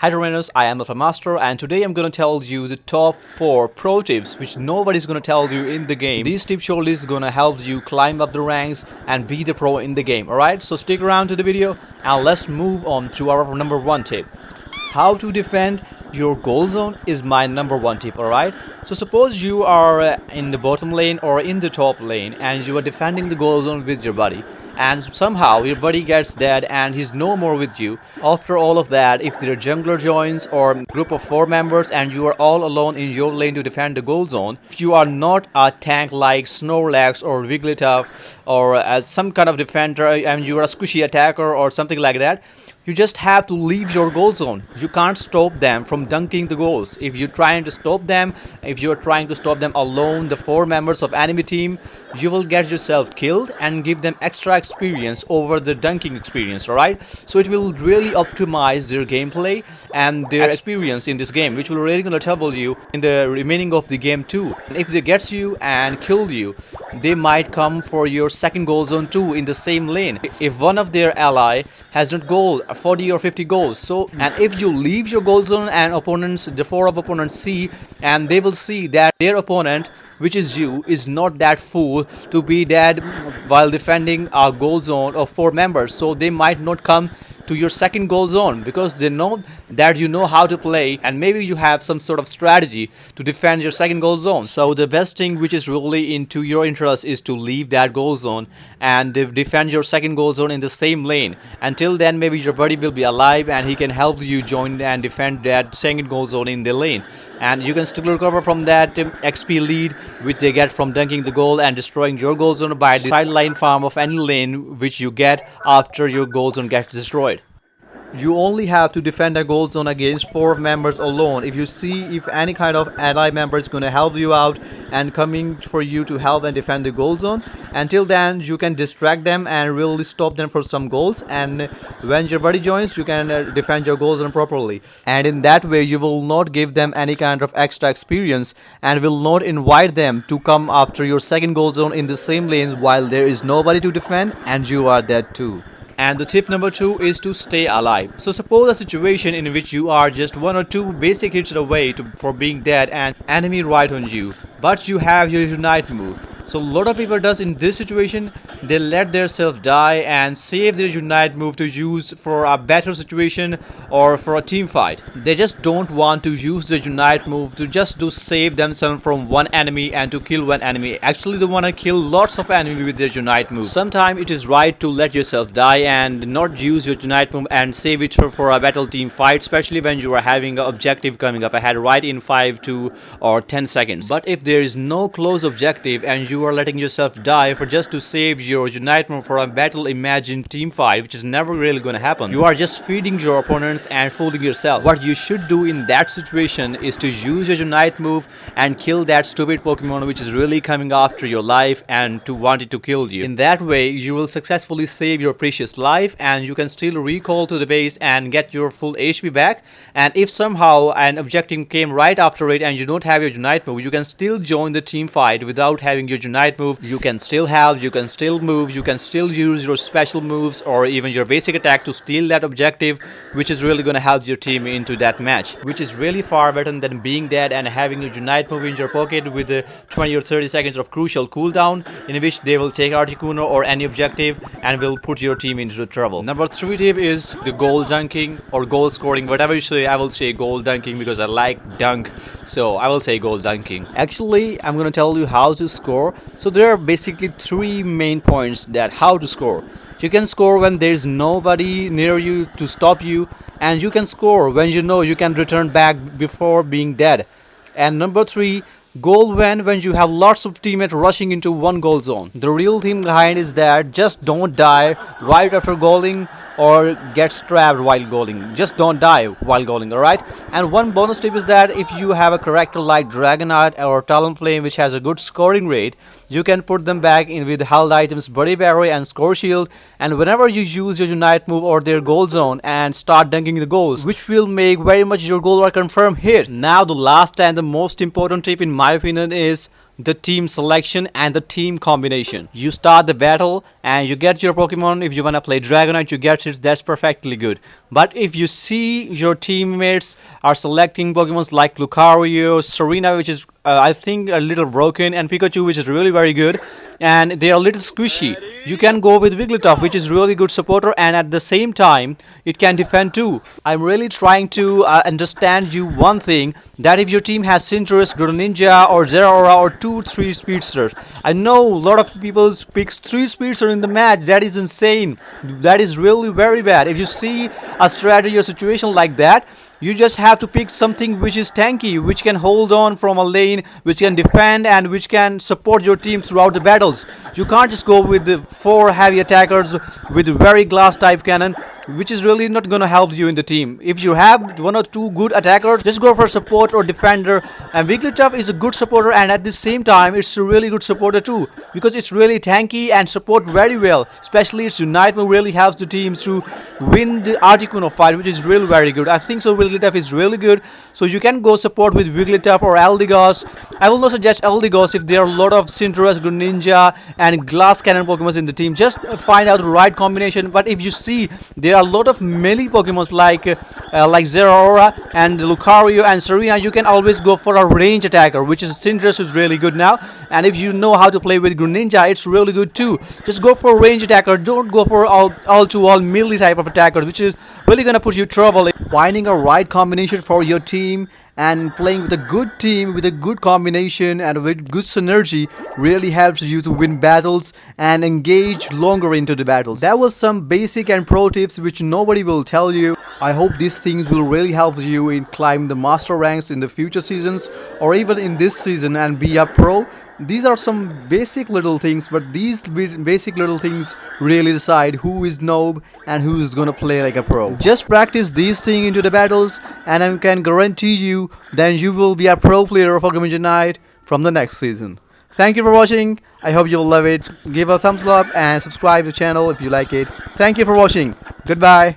Hi Trevenants, I am Alpha Master and today I'm gonna tell you the top 4 pro tips which nobody's gonna tell you in the game. These tips surely is gonna help you climb up the ranks and be the pro in the game. Alright, so stick around to the video and let's move on to our number 1 tip. How to defend your goal zone is my number 1 tip. Alright, so suppose you are in the bottom lane or in the top lane and you are defending the goal zone with your buddy, and somehow your buddy gets dead and he's no more with you. After all of that, if their jungler joins or group of 4 members and you are all alone in your lane to defend the goal zone, if you are not a tank like Snorlax or Wigglytuff or as some kind of defender and you are a squishy attacker or something like that, you just have to leave your goal zone. You can't stop them from dunking the goals. If you're trying to stop them, if you're trying to stop them alone, the 4 members of enemy team, you will get yourself killed and give them extra experience over the dunking experience, alright? So it will really optimize their gameplay and their experience in this game, which will really gonna trouble you in the remaining of the game too. And if they get you and kill you, they might come for your second goal zone too in the same lane. If one of their ally has not goal 40 or 50 goals, so and if you leave your goal zone and opponents, the 4 of opponents see, and they will see that their opponent, which is you, is not that fool to be dead while defending a goal zone of 4 members, so they might not come to your second goal zone because they know that you know how to play and maybe you have some sort of strategy to defend your second goal zone. So the best thing which is really into your interest is to leave that goal zone and defend your second goal zone in the same lane. Until then, maybe your buddy will be alive and he can help you join and defend that second goal zone in the lane, and you can still recover from that XP lead which they get from dunking the goal and destroying your goal zone by the sideline farm of any lane which you get after your goal zone gets destroyed. You only have to defend a goal zone against 4 members alone. If you see if any kind of ally member is going to help you out and coming for you to help and defend the goal zone, until then you can distract them and really stop them for some goals, and when your buddy joins you can defend your goal zone properly, and in that way you will not give them any kind of extra experience and will not invite them to come after your second goal zone in the same lane while there is nobody to defend and you are dead too. And the tip number 2 is to stay alive. So suppose a situation in which you are just 1 or 2 basic hits away for being dead and enemy right on you, but you have your Unite move. So a lot of people does in this situation, they let themselves die and save their Unite move to use for a better situation or for a team fight. They just don't want to use the Unite move to just to save themselves from one enemy and to kill one enemy. Actually they want to kill lots of enemy with their Unite move. Sometimes it is right to let yourself die and not use your Unite move and save it for a battle team fight, especially when you are having an objective coming up ahead right in 5 to or 10 seconds. But if there is no close objective and you are letting yourself die for just to save your Unite move for a battle imagined team fight, which is never really gonna happen, you are just feeding your opponents and fooling yourself. What you should do in that situation is to use your Unite move and kill that stupid Pokemon which is really coming after your life and to want it to kill you. In that way you will successfully save your precious life and you can still recall to the base and get your full HP back, and if somehow an objective came right after it and you don't have your Unite move, you can still join the team fight without having your Unite move. You can still help, you can still move, you can still use your special moves or even your basic attack to steal that objective, which is really going to help your team into that match, which is really far better than being dead and having a Unite move in your pocket with 20 or 30 seconds of crucial cooldown in which they will take Articuno or any objective and will put your team into trouble. Number 3 tip is the goal dunking or goal scoring, whatever you say. I will say goal dunking because I like dunk, so I will say goal dunking. Actually I'm going to tell you how to score. So there are basically 3 main points that how to score. You can score when there is nobody near you to stop you, and you can score when you know you can return back before being dead. And number 3, goal when you have lots of teammates rushing into one goal zone. The real thing behind is that just don't die right after goaling or get trapped while goaling. Just don't die while goaling, alright? And one bonus tip is that if you have a character like Dragonite or Talonflame which has a good scoring rate, you can put them back in with held items Buddy Barrow and Score Shield, and whenever you use your Unite move or their goal zone and start dunking the goals, which will make very much your goal are confirmed here. Now the last and the most important tip in my opinion is the team selection and the team combination. You start the battle and you get your Pokemon. If you wanna play Dragonite, you get it. That's perfectly good. But if you see your teammates are selecting Pokemons like Lucario, Serena, which is I think a little broken, and Pikachu, which is really very good, and they are a little squishy, you can go with Wigglytuff, which is really good supporter, and at the same time it can defend too. I'm really trying to understand you one thing, that if your team has Cinderace, Greninja or Zeraora or 2-3 speedsters, I know a lot of people picks 3 speedsters in the match. That is insane. That is really very bad. If you see a strategy or situation like that, you just have to pick something which is tanky, which can hold on from a lane, which can defend and which can support your team throughout the battles. You can't just go with the 4 heavy attackers with very glass type cannon, which is really not gonna help you in the team. If you have 1 or 2 good attackers, just go for support or defender. And Wigglytuff is a good supporter, and at the same time it's a really good supporter too, because it's really tanky and support very well. Especially its Unite move really helps the team to win the Articuno fight, which is really very good. I think so Wigglytuff is really good, so you can go support with Wigglytuff or Eldegoss. I will not suggest Eldegoss if there are a lot of Cinderace, Greninja and glass cannon Pokemon in the team. Just find out the right combination. But if you see there are a lot of melee Pokemon like Zeraora and Lucario and Serena, you can always go for a range attacker, which is Cinderace, is really good now. And if you know how to play with Greninja, it's really good too. Just go for a range attacker. Don't go for all melee type of attackers, which is really gonna put you trouble. Finding a right combination for your team and playing with a good team with a good combination and with good synergy really helps you to win battles and engage longer into the battles. That was some basic and pro tips which nobody will tell you. I hope these things will really help you in climb the master ranks in the future seasons or even in this season and be a pro. These are some basic little things, but these basic little things really decide who is noob and who is gonna play like a pro. Just practice these things into the battles and I can guarantee you then you will be a pro player of Pokemon Unite from the next season. Thank you for watching. I hope you'll love it. Give a thumbs up and subscribe to the channel if you like it. Thank you for watching. Goodbye.